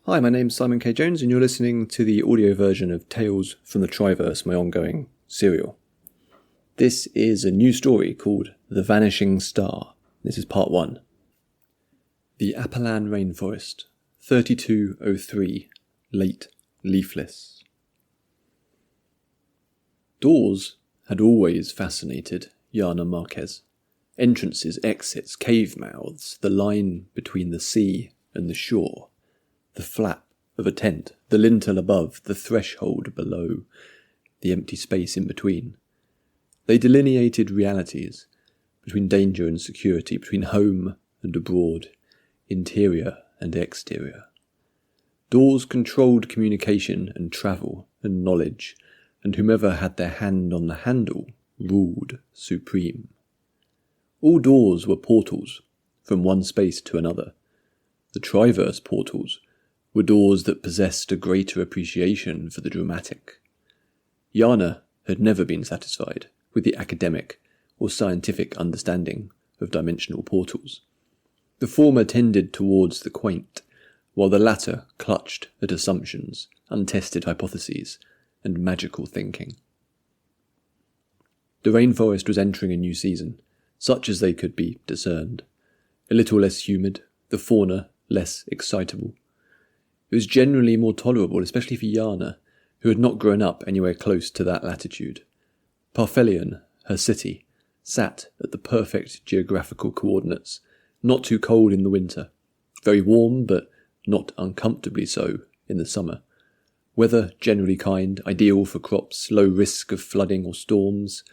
Hi, my name's Simon K. Jones, and you're listening to the audio version of Tales from the Triverse, my ongoing serial. This is a new story called The Vanishing Star. This is part 1. The Apalan Rainforest, 3203, late leafless. Doors had always fascinated Jana Marquez. Entrances, exits, cave mouths, the line between the sea and the shore. The flap of a tent, the lintel above, the threshold below, the empty space in between. They delineated realities between danger and security, between home and abroad, interior and exterior. Doors controlled communication and travel and knowledge, and whomever had their hand on the handle ruled supreme. All doors were portals from one space to another. The Triverse portals were doors that possessed a greater appreciation for the dramatic. Jana had never been satisfied with the academic or scientific understanding of dimensional portals. The former tended towards the quaint, while the latter clutched at assumptions, untested hypotheses, and magical thinking. The rainforest was entering a new season, such as they could be discerned. A little less humid, the fauna less excitable. It was generally more tolerable, especially for Jana, who had not grown up anywhere close to that latitude. Parfelion, her city, sat at the perfect geographical coordinates, not too cold in the winter, very warm but not uncomfortably so in the summer. Weather generally kind, ideal for crops, low risk of flooding or storms.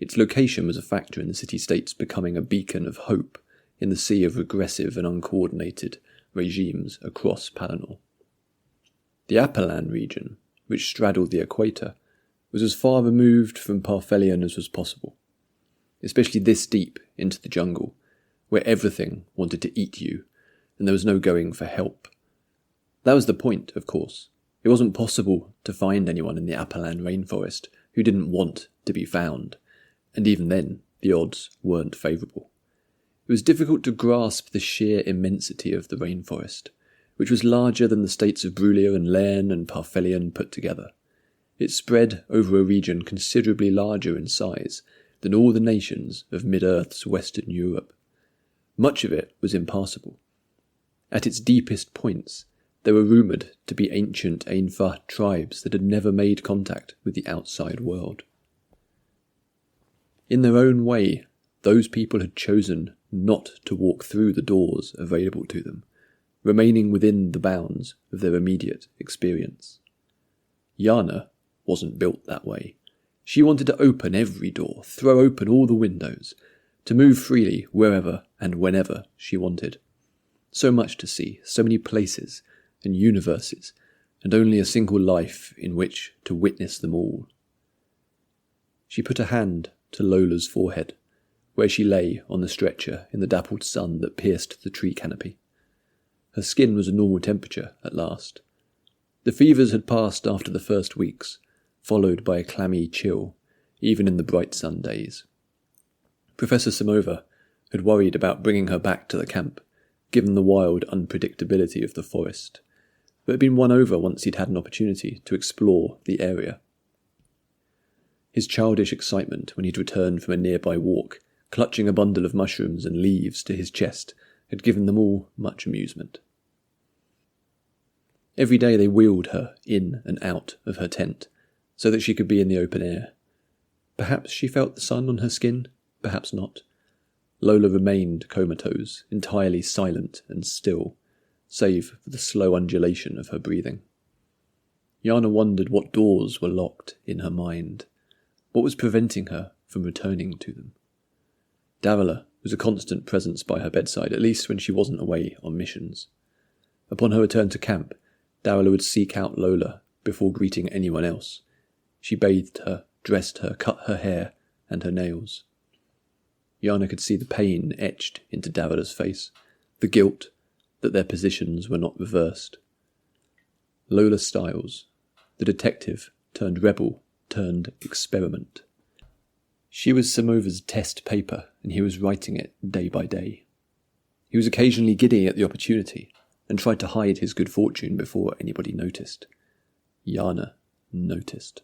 Its location was a factor in the city-states becoming a beacon of hope in the sea of regressive and uncoordinated regimes across Palinor. The Apalan region, which straddled the equator, was as far removed from Parfelion as was possible, especially this deep into the jungle, where everything wanted to eat you, and there was no going for help. That was the point, of course. It wasn't possible to find anyone in the Apalan rainforest who didn't want to be found, and even then, the odds weren't favourable. It was difficult to grasp the sheer immensity of the rainforest, which was larger than the states of Brulia and Lern and Parfelion put together. It spread over a region considerably larger in size than all the nations of mid-Earth's Western Europe. Much of it was impassable. At its deepest points, there were rumoured to be ancient Ainfa tribes that had never made contact with the outside world. In their own way, those people had chosen not to walk through the doors available to them, remaining within the bounds of their immediate experience. Jana wasn't built that way. She wanted to open every door, throw open all the windows, to move freely wherever and whenever she wanted. So much to see, so many places and universes, and only a single life in which to witness them all. She put a hand to Lola's forehead, where she lay on the stretcher in the dappled sun that pierced the tree canopy. Her skin was a normal temperature at last. The fevers had passed after the first weeks, followed by a clammy chill, even in the bright sun days. Professor Samova had worried about bringing her back to the camp, given the wild unpredictability of the forest, but had been won over once he'd had an opportunity to explore the area. His childish excitement when he'd returned from a nearby walk, clutching a bundle of mushrooms and leaves to his chest, had given them all much amusement. Every day they wheeled her in and out of her tent, so that she could be in the open air. Perhaps she felt the sun on her skin, perhaps not. Lola remained comatose, entirely silent and still, save for the slow undulation of her breathing. Jana wondered what doors were locked in her mind. What was preventing her from returning to them? Darila was a constant presence by her bedside, at least when she wasn't away on missions. Upon her return to camp, Darila would seek out Lola before greeting anyone else. She bathed her, dressed her, cut her hair and her nails. Jana could see the pain etched into Darila's face, the guilt that their positions were not reversed. Lola Stiles, the detective turned rebel turned experiment. She was Samova's test paper, and he was writing it day by day. He was occasionally giddy at the opportunity, and tried to hide his good fortune before anybody noticed. Yana noticed.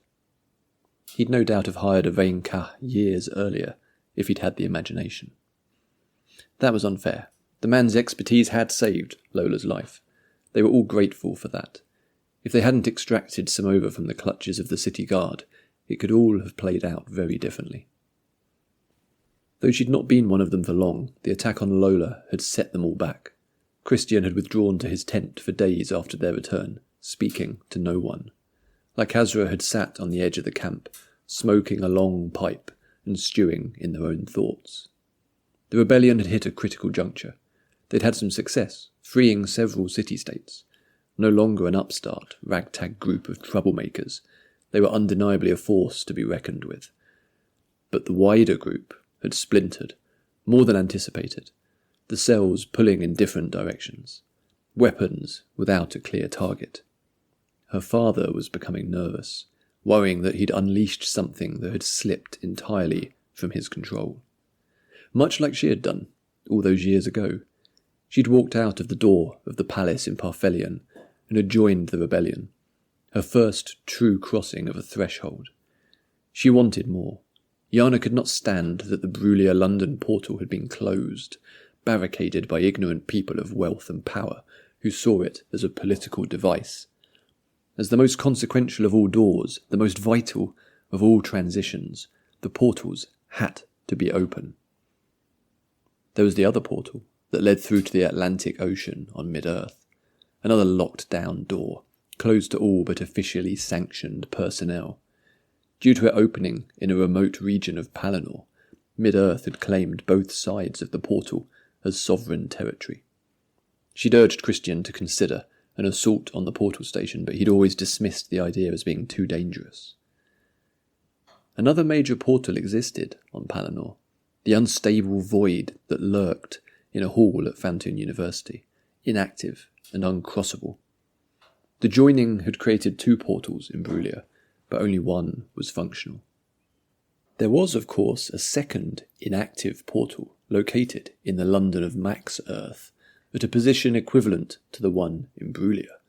He'd no doubt have hired a vain Ka years earlier if he'd had the imagination. That was unfair. The man's expertise had saved Lola's life. They were all grateful for that. If they hadn't extracted Samovar from the clutches of the city guard, it could all have played out very differently. Though she'd not been one of them for long, the attack on Lola had set them all back. Christian had withdrawn to his tent for days after their return, speaking to no one. Lycasra had sat on the edge of the camp, smoking a long pipe and stewing in their own thoughts. The rebellion had hit a critical juncture. They'd had some success, freeing several city-states. No longer an upstart, ragtag group of troublemakers, they were undeniably a force to be reckoned with. But the wider group had splintered, more than anticipated, the cells pulling in different directions, weapons without a clear target. Her father was becoming nervous, worrying that he'd unleashed something that had slipped entirely from his control. Much like she had done all those years ago, she'd walked out of the door of the palace in Parthelion and had joined the rebellion, her first true crossing of a threshold. She wanted more. Yana could not stand that the Brulia London portal had been closed, barricaded by ignorant people of wealth and power who saw it as a political device. As the most consequential of all doors, the most vital of all transitions, the portals had to be open. There was the other portal that led through to the Atlantic Ocean on mid-Earth, another locked-down door, closed to all but officially sanctioned personnel. Due to it opening in a remote region of Palinor, mid-Earth had claimed both sides of the portal as sovereign territory. She'd urged Christian to consider an assault on the portal station, but he'd always dismissed the idea as being too dangerous. Another major portal existed on Palinor, the unstable void that lurked in a hall at Fountain University, inactive and uncrossable. The joining had created two portals in Brulia, but only one was functional. There was, of course, a second inactive portal located in the London of Max Earth, at a position equivalent to the one in Brulia.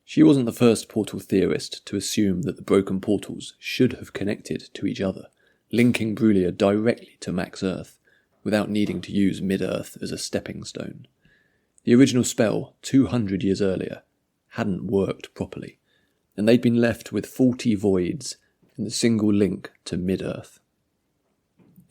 She wasn't the first portal theorist to assume that the broken portals should have connected to each other, linking Brulia directly to Max Earth, without needing to use Mid-Earth as a stepping stone. The original spell, 200 years earlier, hadn't worked properly, and they'd been left with 40 voids in the single link to Mid-Earth.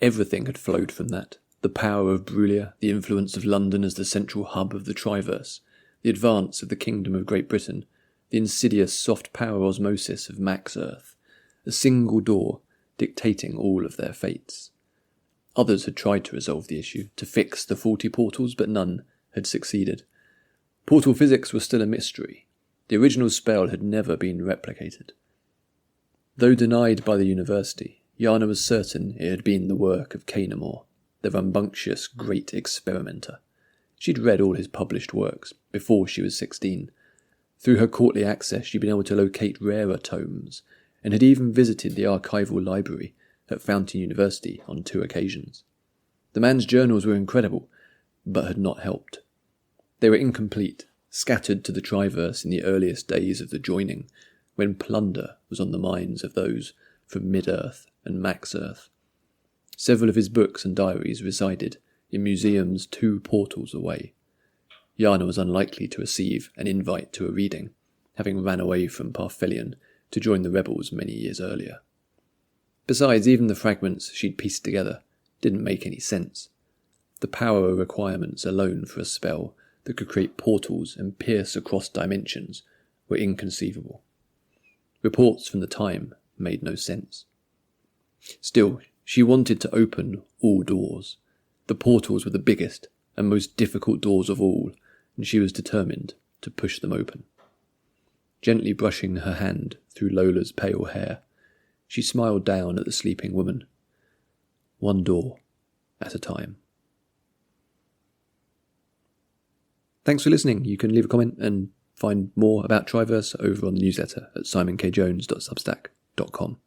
Everything had flowed from that. The power of Brulia, the influence of London as the central hub of the Triverse, the advance of the Kingdom of Great Britain, the insidious soft power osmosis of Max Earth, a single door dictating all of their fates. Others had tried to resolve the issue, to fix the 40 portals, but none had succeeded. Portal physics was still a mystery. The original spell had never been replicated. Though denied by the university, Yana was certain it had been the work of Cainamore, the rambunctious great experimenter. She'd read all his published works before she was 16. Through her courtly access she'd been able to locate rarer tomes, and had even visited the archival library at Fountain University on 2 occasions. The man's journals were incredible, but had not helped. They were incomplete, scattered to the Triverse in the earliest days of the joining, when plunder was on the minds of those from Mid-Earth and Max Earth. Several of his books and diaries resided in museums 2 portals away. Yana was unlikely to receive an invite to a reading, having ran away from Parthelion to join the rebels many years earlier. Besides, even the fragments she'd pieced together didn't make any sense. The power requirements alone for a spell that could create portals and pierce across dimensions were inconceivable. Reports from the time made no sense. Still, she wanted to open all doors. The portals were the biggest and most difficult doors of all, and she was determined to push them open. Gently brushing her hand through Lola's pale hair, she smiled down at the sleeping woman. One door at a time. Thanks for listening. You can leave a comment and find more about Triverse over on the newsletter at simonkjones.substack.com.